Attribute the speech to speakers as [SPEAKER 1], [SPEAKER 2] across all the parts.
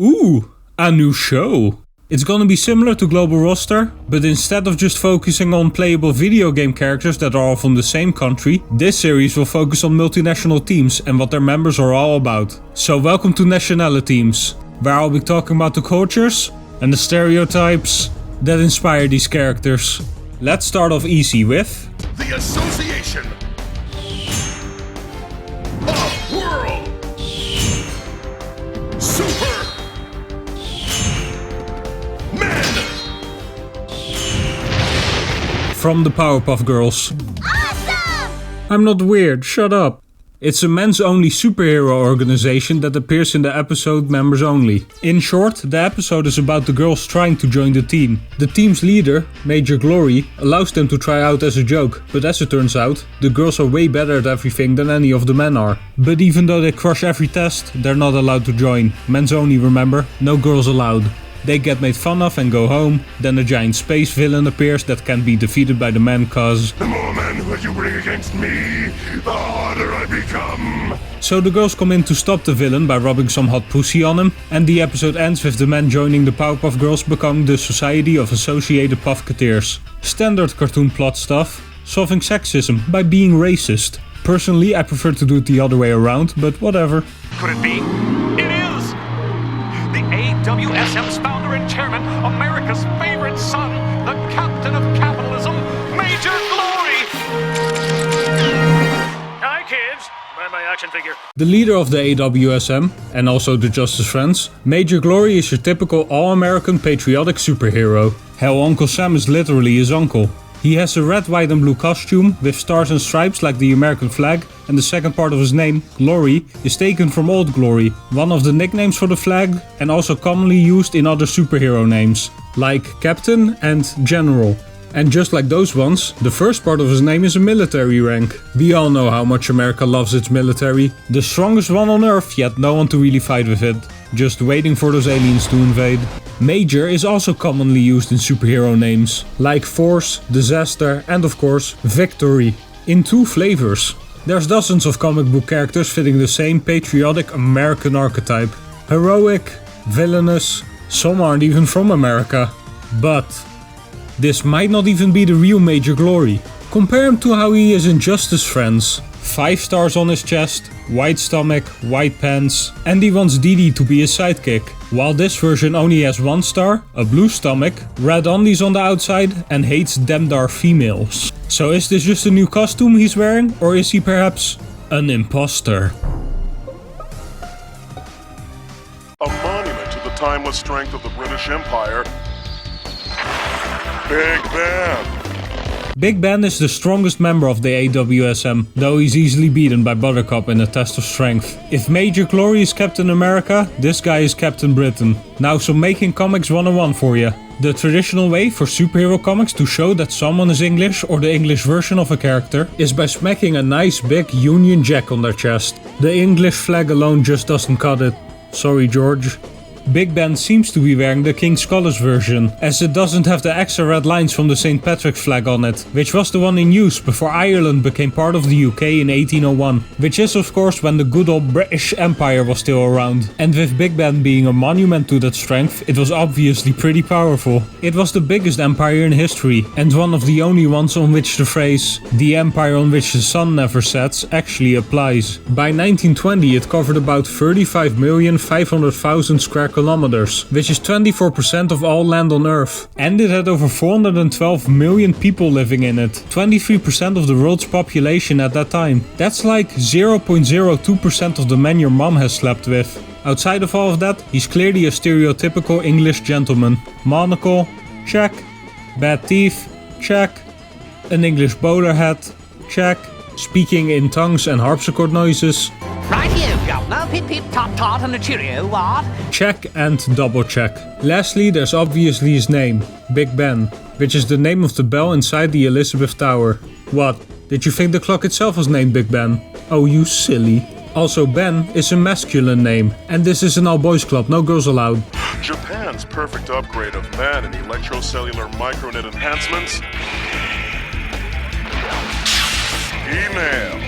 [SPEAKER 1] Ooh, a new show. It's gonna be similar to Global Roster, but instead of just focusing on playable video game characters that are all from the same country, this series will focus on multinational teams and what their members are all about. So welcome to Nationaliteams, where I'll be talking about the cultures and the stereotypes that inspire these characters. Let's start off easy with
[SPEAKER 2] the Association of World Super Men.
[SPEAKER 1] from the Powerpuff Girls.
[SPEAKER 3] Awesome!
[SPEAKER 1] I'm not weird, shut up. It's a men's only superhero organization that appears in the episode Members Only. In short, the episode is about the girls trying to join the team. The team's leader, Major Glory, allows them to try out as a joke, but as it turns out, the girls are way better at everything than any of the men are. But even though they crush every test, they're not allowed to join. Men's only, remember? No girls allowed. They get made fun of and go home, then a giant space villain appears that can be defeated by the men cause
[SPEAKER 2] The more men that you bring against me, the harder I become.
[SPEAKER 1] So the girls come in to stop the villain by rubbing some hot pussy on him, and the episode ends with the men joining the Powerpuff Girls becoming the Society of Associated Puffketeers. Standard cartoon plot stuff, solving sexism by being racist. Personally, I prefer to do it the other way around, but whatever.
[SPEAKER 4] Could it be? It is! The AWSM's founder and chairman, America's favorite son, the captain of capitalism, Major Glory! Hi, kids. Buy my action figure.
[SPEAKER 1] The leader of the AWSM, and also the Justice Friends, Major Glory is your typical all-American patriotic superhero. Hell, Uncle Sam is literally his uncle. He has a red, white and blue costume with stars and stripes like the American flag, and the second part of his name, Glory, is taken from Old Glory, one of the nicknames for the flag and also commonly used in other superhero names, like Captain and General. And just like those ones, the first part of his name is a military rank. We all know how much America loves its military. The strongest one on Earth, yet no one to really fight with it. Just waiting for those aliens to invade. Major is also commonly used in superhero names, like Force, Disaster and of course Victory, in two flavors. There's dozens of comic book characters fitting the same patriotic American archetype. Heroic, villainous, some aren't even from America. But this might not even be the real Major Glory. Compare him to how he is in Justice Friends. 5 stars on his chest, white stomach, white pants, and he wants Dee Dee to be his sidekick. While this version only has 1 star, a blue stomach, red undies on the outside, and hates Demdar females. So is this just a new costume he's wearing, or is he perhaps an imposter?
[SPEAKER 2] A monument to the timeless strength of the British Empire. Big Ben.
[SPEAKER 1] Big Ben is the strongest member of the AWSM, though he's easily beaten by Buttercup in a test of strength. If Major Glory is Captain America, this guy is Captain Britain. Now some Making Comics 101 for you. The traditional way for superhero comics to show that someone is English or the English version of a character is by smacking a nice big Union Jack on their chest. The English flag alone just doesn't cut it. Sorry, George. Big Ben seems to be wearing the King's Scholars version, as it doesn't have the extra red lines from the St. Patrick's flag on it, which was the one in use before Ireland became part of the UK in 1801, which is of course when the good old British Empire was still around. And with Big Ben being a monument to that strength, it was obviously pretty powerful. It was the biggest empire in history, and one of the only ones on which the phrase, "the empire on which the sun never sets," actually applies. By 1920 it covered about 35,500,000 square kilometers, which is 24% of all land on Earth. And it had over 412 million people living in it, 23% of the world's population at that time. That's like 0.02% of the men your mom has slept with. Outside of all of that, he's clearly a stereotypical English gentleman. Monocle, check. Bad teeth, check. An English bowler hat, check. Speaking in tongues and harpsichord noises.
[SPEAKER 3] Right here, governor. Pip pip tot tot and a cheerio, what?
[SPEAKER 1] Check and double check. Lastly, there's obviously his name, Big Ben, which is the name of the bell inside the Elizabeth Tower. What? Did you think the clock itself was named Big Ben? Oh, you silly. Also, Ben is a masculine name, and this is an all-boys club, no girls allowed.
[SPEAKER 2] Japan's perfect upgrade of man and electrocellular micronet enhancements. Email.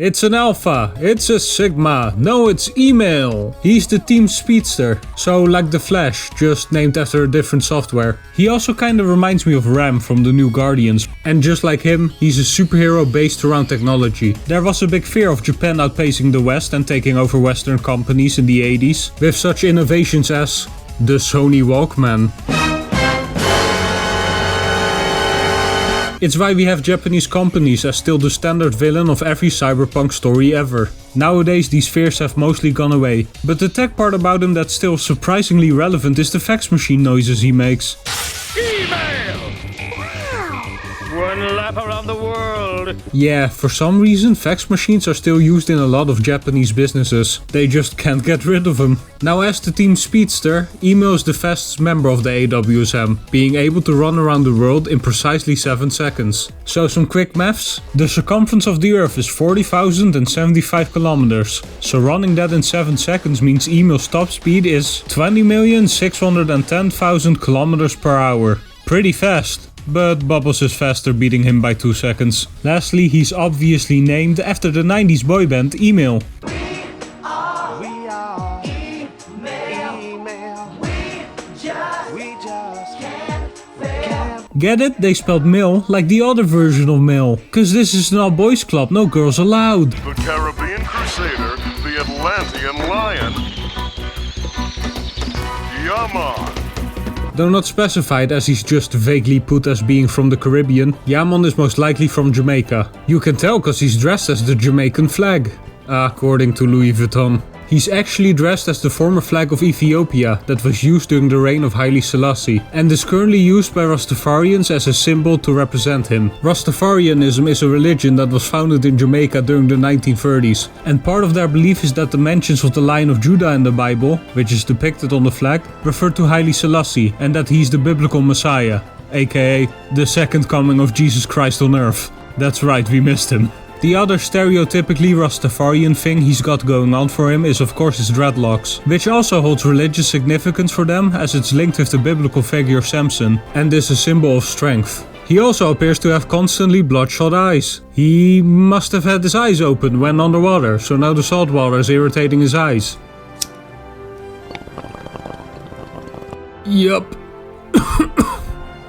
[SPEAKER 1] It's an alpha, it's a sigma, no it's email. He's the team speedster, so like the Flash, just named after a different software. He also kinda reminds me of Ram from the New Guardians, and just like him, he's a superhero based around technology. There was a big fear of Japan outpacing the West and taking over Western companies in the 80s, with such innovations as the Sony Walkman. It's why we have Japanese companies as still the standard villain of every cyberpunk story ever. Nowadays these fears have mostly gone away, but the tech part about him that's still surprisingly relevant is the fax machine noises he makes.
[SPEAKER 4] Email! One lap around the world.
[SPEAKER 1] Yeah, for some reason fax machines are still used in a lot of Japanese businesses. They just can't get rid of them. Now as the team speedster, email is the fastest member of the AWSM, being able to run around the world in precisely 7 seconds. So some quick maths. The circumference of the Earth is 40,075 kilometers. So running that in 7 seconds means email's top speed is 20,610,000 kilometers per hour. Pretty fast. But Bubbles is faster, beating him by 2 seconds. Lastly, he's obviously named after the 90s boy band Email. Get it? They spelled mail like the other version of mail. Cause this is an all boys club, no girls allowed.
[SPEAKER 2] The Caribbean Crusader, the Atlantean Lion. Ya-Mon.
[SPEAKER 1] Though not specified as he's just vaguely put as being from the Caribbean, Ya-Mon is most likely from Jamaica. You can tell cause he's dressed as the Jamaican flag. According to Louis Vuitton. He's actually dressed as the former flag of Ethiopia that was used during the reign of Haile Selassie and is currently used by Rastafarians as a symbol to represent him. Rastafarianism is a religion that was founded in Jamaica during the 1930s, and part of their belief is that the mentions of the Lion of Judah in the Bible, which is depicted on the flag, refer to Haile Selassie and that he's the biblical Messiah, aka the second coming of Jesus Christ on earth. That's right, we missed him. The other stereotypically Rastafarian thing he's got going on for him is of course his dreadlocks, which also holds religious significance for them as it's linked with the biblical figure Samson, and is a symbol of strength. He also appears to have constantly bloodshot eyes. He must have had his eyes open when underwater, so now the salt water is irritating his eyes. Yup.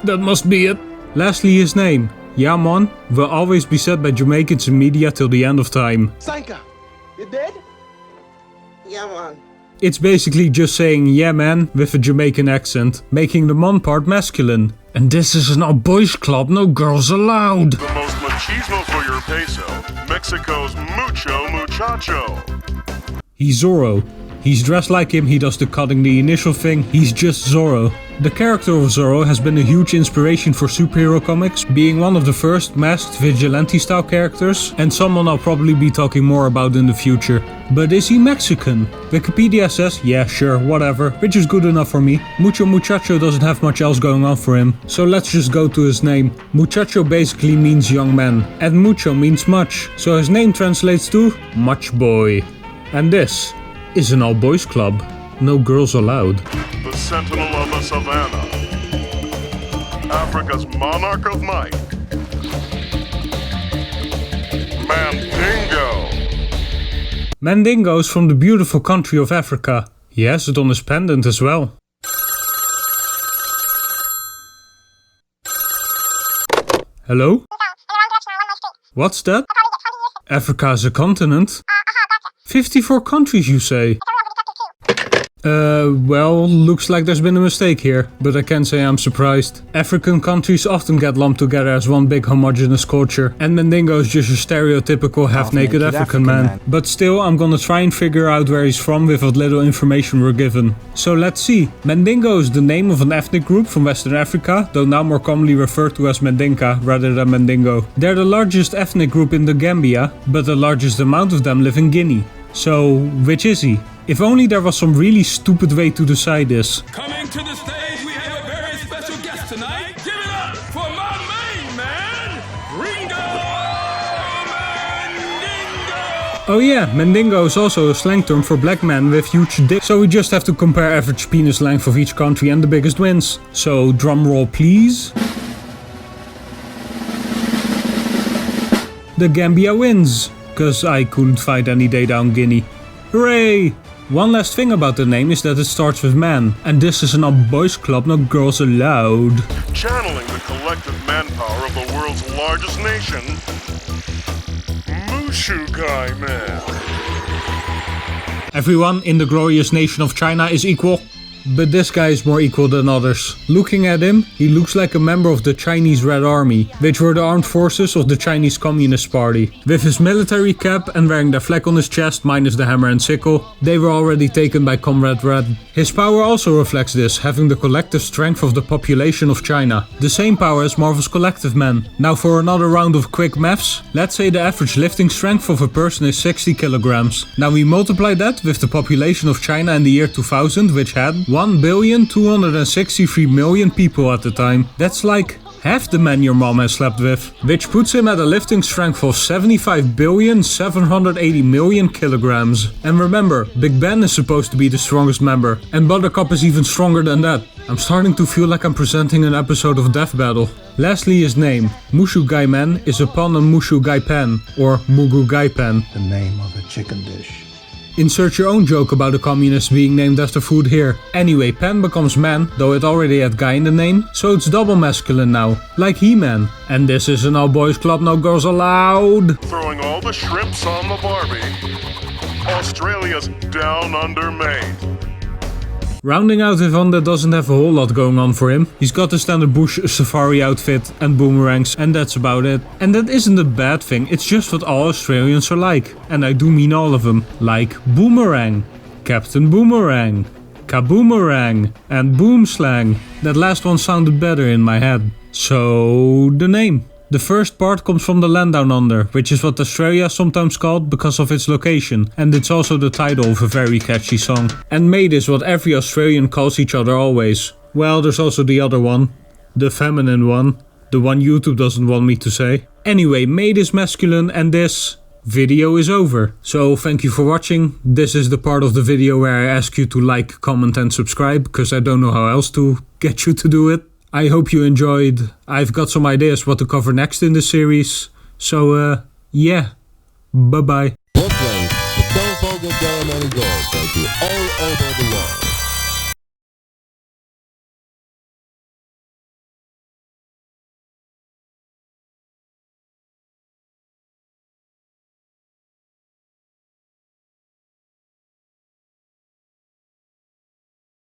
[SPEAKER 1] That must be it. Lastly, his name. Ya-Mon will always be said by Jamaicans in media till the end of time.
[SPEAKER 5] Sanka, you dead? Yeah, man.
[SPEAKER 1] It's basically just saying yeah man with a Jamaican accent, making the mon part masculine. And this is an all boys club, no girls allowed.
[SPEAKER 2] The most machismo for your peso, Mexico's Muchacho.
[SPEAKER 1] He's Zorro. He's dressed like him, he does the cutting the initial thing, he's just Zorro. The character of Zorro has been a huge inspiration for superhero comics, being one of the first masked vigilante style characters, and someone I'll probably be talking more about in the future. But is he Mexican? Wikipedia says, yeah sure, whatever, which is good enough for me. Muchacho doesn't have much else going on for him, so let's just go to his name. Muchacho basically means young man, and Mucho means much, so his name translates to much boy. And this is an all boys club, no girls allowed.
[SPEAKER 2] The Sentinel of the Savannah. Africa's monarch of might. Mandingo.
[SPEAKER 1] Mandingo is from the beautiful country of Africa. He has it on his pendant as well. Hello? What's that? Africa is a continent? 54 countries you say? Well, looks like there's been a mistake here, but I can't say I'm surprised. African countries often get lumped together as one big homogeneous culture, and Mandingo is just a stereotypical half-naked African man. But still, I'm gonna try and figure out where he's from with what little information we're given. So let's see. Mandingo is the name of an ethnic group from Western Africa, though now more commonly referred to as Mandinka rather than Mandingo. They're the largest ethnic group in the Gambia, but the largest amount of them live in Guinea. So, which is he? If only there was some really stupid way to decide this.
[SPEAKER 6] Coming to the stage, we have a very special guest tonight. Give it up for my main man, Mandingo!
[SPEAKER 1] Oh yeah, Mandingo is also a slang term for black men with huge dick. So we just have to compare average penis length of each country and the biggest wins. So drum roll please. The Gambia wins. cause I couldn't find any data on Guinea. Hooray! One last thing about the name is that it starts with man, and this is an all boys club, no girls allowed.
[SPEAKER 2] Channeling the collective manpower of the world's largest nation, Mushu Gai Man.
[SPEAKER 1] Everyone in the glorious nation of China is equal. But this guy is more equal than others. Looking at him, he looks like a member of the Chinese Red Army, which were the armed forces of the Chinese Communist Party. With his military cap and wearing the flag on his chest minus the hammer and sickle, they were already taken by Comrade Red. His power also reflects this, having the collective strength of the population of China. The same power as Marvel's collective men. Now for another round of quick maths, let's say the average lifting strength of a person is 60 kilograms. Now we multiply that with the population of China in the year 2000, which had 1,263,000,000 people at the time. That's like half the men your mom has slept with, which puts him at a lifting strength of 75,780,000,000 kilograms. And remember, Big Ben is supposed to be the strongest member, and Buttercup is even stronger than that. I'm starting to feel like I'm presenting an episode of Death Battle. Lastly, his name, Mushu Gai Man, is a pun on Mushu Gai Pan, or Mugu Gai Pan.
[SPEAKER 7] The name of a chicken dish.
[SPEAKER 1] Insert your own joke about a communist being named after food here. Anyway, Pan becomes man, though it already had guy in the name, so it's double masculine now, like He-Man. And this is an all boys club, no girls allowed.
[SPEAKER 2] Throwing all the shrimps on the Barbie, Australia's down under mate.
[SPEAKER 1] Rounding out with Unda doesn't have a whole lot going on for him. He's got the standard bush safari outfit and boomerangs, and that's about it. And that isn't a bad thing, it's just what all Australians are like. And I do mean all of them. Like Boomerang, Captain Boomerang, Kaboomerang, and Boomslang. That last one sounded better in my head. So, the name. The first part comes from the land down under, which is what Australia is sometimes called because of its location, and it's also the title of a very catchy song. And mate is what every Australian calls each other always. Well, there's also the other one. The feminine one. The one YouTube doesn't want me to say. Anyway, mate is masculine and this video is over. So thank you for watching. This is the part of the video where I ask you to like, comment and subscribe, because I don't know how else to get you to do it. I hope you enjoyed. I've got some ideas what to cover next in the series. So, yeah. Bye-bye.
[SPEAKER 8] Brooklyn, the don't forget Jeremy and George, thank you all over the world.